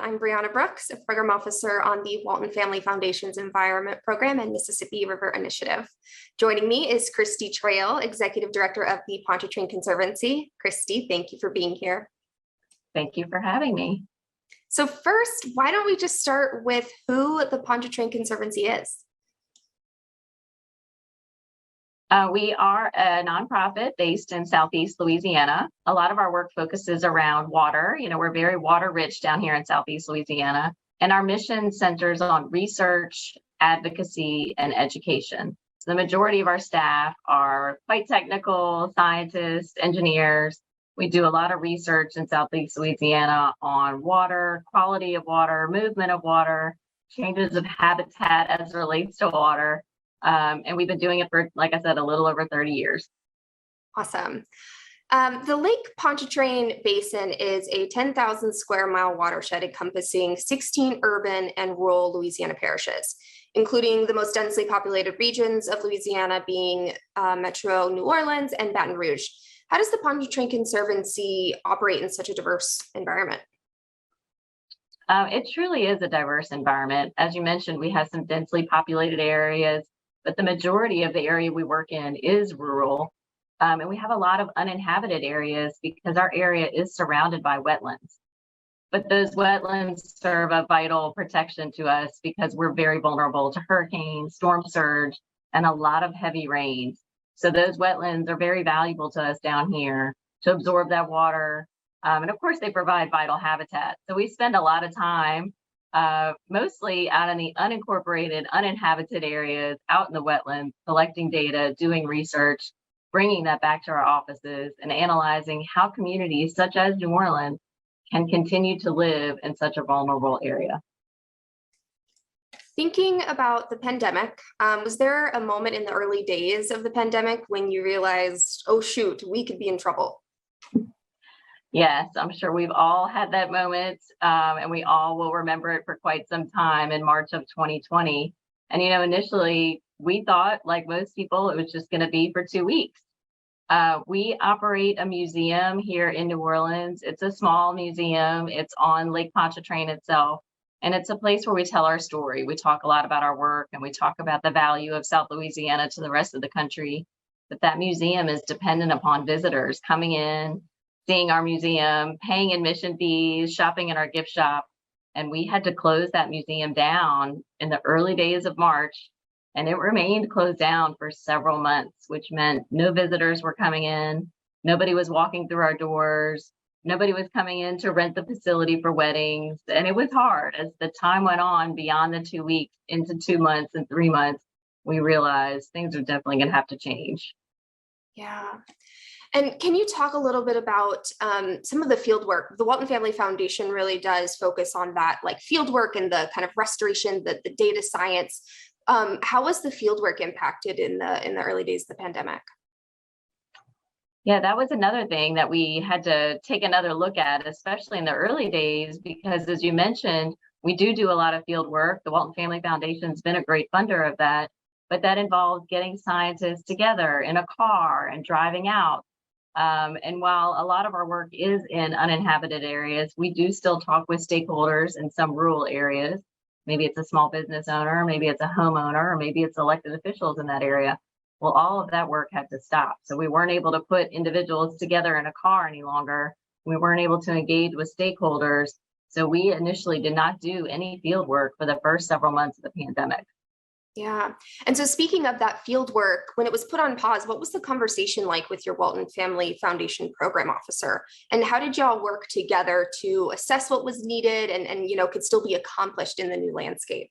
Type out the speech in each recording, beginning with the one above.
I'm Bre'Anna Brooks, a program officer on the Walton Family Foundation's Environment Program and Mississippi River Initiative. Joining me is Kristi Trail, Executive Director of the Pontchartrain Conservancy. Kristi, thank you for being here. Thank you for having me. So first, why don't we just start with who the Pontchartrain Conservancy is? We are a nonprofit based in Southeast Louisiana. A lot of our work focuses around water. We're very water rich down here in Southeast Louisiana. And our mission centers on research, advocacy, and education. So the majority of our staff are quite technical, scientists, engineers. We do a lot of research in Southeast Louisiana on water, quality of water, movement of water, changes of habitat as it relates to water. And we've been doing it for, like I said, a little over 30 years. Awesome. The Lake Pontchartrain Basin is a 10,000 square mile watershed encompassing 16 urban and rural Louisiana parishes, including the most densely populated regions of Louisiana being Metro New Orleans and Baton Rouge. How does the Pontchartrain Conservancy operate in such a diverse environment? It truly is a diverse environment. As you mentioned, we have some densely populated areas, but the majority of the area we work in is rural. And we have a lot of uninhabited areas because our area is surrounded by wetlands. But those wetlands serve a vital protection to us because we're very vulnerable to hurricanes, storm surge, and a lot of heavy rains. So those wetlands are very valuable to us down here to absorb that water. And of course, they provide vital habitat. So we spend a lot of time mostly out in the unincorporated, uninhabited areas, out in the wetlands, collecting data, doing research, bringing that back to our offices and analyzing how communities such as New Orleans can continue to live in such a vulnerable area. Thinking about the pandemic, was there a moment in the early days of the pandemic when you realized, oh shoot, we could be in trouble? Yes, I'm sure we've all had that moment, and we all will remember it for quite some time in March of 2020. And, initially we thought, like most people, it was just going to be for 2 weeks. We operate a museum here in New Orleans. It's a small museum. It's on Lake Pontchartrain itself. And it's a place where we tell our story. We talk a lot about our work and we talk about the value of South Louisiana to the rest of the country. But that museum is dependent upon visitors coming in, seeing our museum, paying admission fees, shopping in our gift shop. And we had to close that museum down in the early days of March. And it remained closed down for several months, which meant no visitors were coming in. Nobody was walking through our doors. Nobody was coming in to rent the facility for weddings. And it was hard. As the time went on beyond the 2 weeks into 2 months and 3 months, we realized things are definitely going to have to change. Yeah. And can you talk a little bit about some of the field work? The Walton Family Foundation really does focus on that, like field work and the kind of restoration, the data science. How was the field work impacted in the early days of the pandemic? Yeah, that was another thing that we had to take another look at, especially in the early days, because as you mentioned, we do a lot of field work. The Walton Family Foundation has been a great funder of that, but that involves getting scientists together in a car and driving out. And while a lot of our work is in uninhabited areas, we do still talk with stakeholders in some rural areas. Maybe it's a small business owner, maybe it's a homeowner, or maybe it's elected officials in that area. Well, all of that work had to stop. So we weren't able to put individuals together in a car any longer. We weren't able to engage with stakeholders. So we initially did not do any field work for the first several months of the pandemic. Yeah. And so speaking of that field work, when it was put on pause, what was the conversation like with your Walton Family Foundation program officer? And how did y'all work together to assess what was needed and could still be accomplished in the new landscape?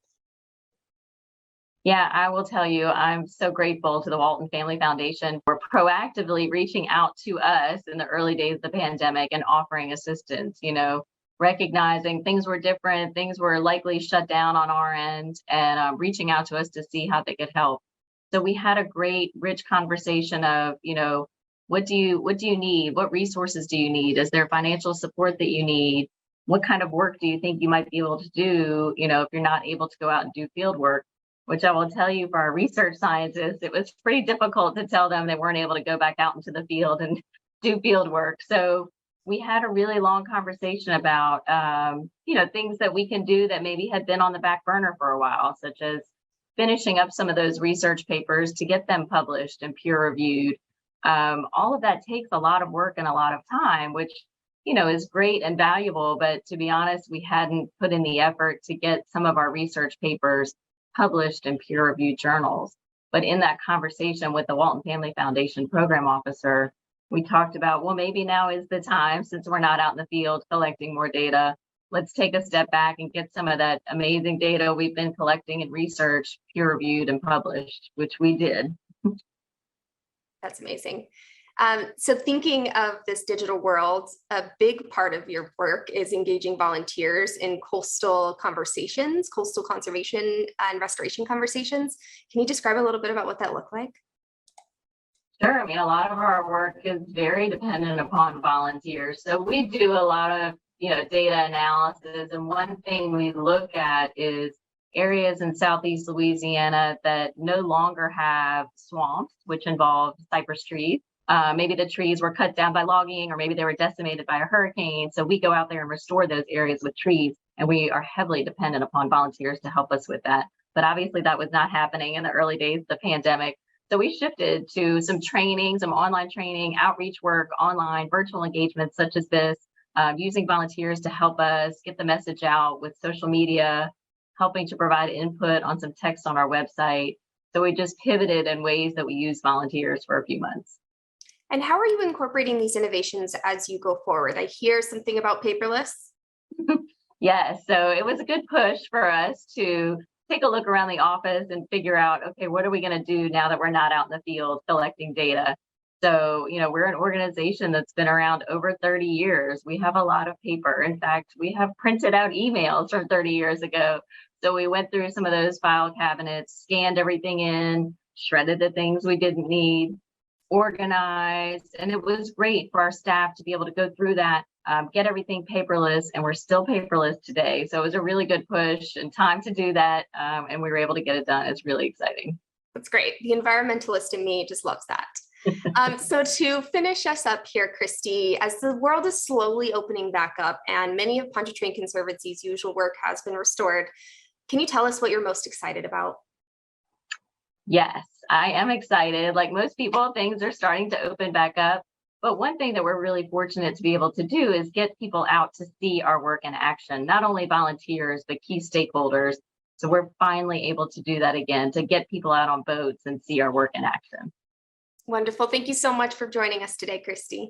Yeah, I will tell you, I'm so grateful to the Walton Family Foundation for proactively reaching out to us in the early days of the pandemic and offering assistance, recognizing things were different, things were likely shut down on our end, and reaching out to us to see how they could help. So we had a great, rich conversation of, what do you need? What resources do you need? Is there financial support that you need? What kind of work do you think you might be able to do, if you're not able to go out and do field work? Which I will tell you, for our research scientists, it was pretty difficult to tell them they weren't able to go back out into the field and do field work. So we had a really long conversation about, things that we can do that maybe had been on the back burner for a while, such as finishing up some of those research papers to get them published and peer reviewed. All of that takes a lot of work and a lot of time, which, is great and valuable. But to be honest, we hadn't put in the effort to get some of our research papers published in peer reviewed journals. But in that conversation with the Walton Family Foundation program officer, we talked about, well, maybe now is the time, since we're not out in the field collecting more data. Let's take a step back and get some of that amazing data we've been collecting and research peer reviewed and published, which we did. That's amazing. So thinking of this digital world, a big part of your work is engaging volunteers in coastal conversations, coastal conservation and restoration conversations. Can you describe a little bit about what that looked like? Sure. I mean, a lot of our work is very dependent upon volunteers. So we do a lot of, data analysis. And one thing we look at is areas in Southeast Louisiana that no longer have swamps, which involve cypress trees. Maybe the trees were cut down by logging, or maybe they were decimated by a hurricane. So we go out there and restore those areas with trees, and we are heavily dependent upon volunteers to help us with that. But obviously that was not happening in the early days of the pandemic. So we shifted to some training, some online training, outreach work, online virtual engagements such as this, using volunteers to help us get the message out with social media, helping to provide input on some text on our website. So we just pivoted in ways that we use volunteers for a few months. And how are you incorporating these innovations as you go forward? I hear something about paperless. Yes, so it was a good push for us to take a look around the office and figure out, okay, what are we going to do now that we're not out in the field collecting data? So, we're an organization that's been around over 30 years. We have a lot of paper. In fact, we have printed out emails from 30 years ago. So we went through some of those file cabinets, scanned everything in, shredded the things we didn't need, organized, and it was great for our staff to be able to go through that, get everything paperless, and we're still paperless today. So it was a really good push and time to do that, and we were able to get it done. It's really exciting. That's great. The environmentalist in me just loves that. So to finish us up here, Kristi, as the world is slowly opening back up and many of Pontchartrain Conservancy's usual work has been restored, can you tell us what you're most excited about? Yes, I am excited. Like most people, things are starting to open back up. But one thing that we're really fortunate to be able to do is get people out to see our work in action, not only volunteers, but key stakeholders. So we're finally able to do that again, to get people out on boats and see our work in action. Wonderful. Thank you so much for joining us today, Kristi.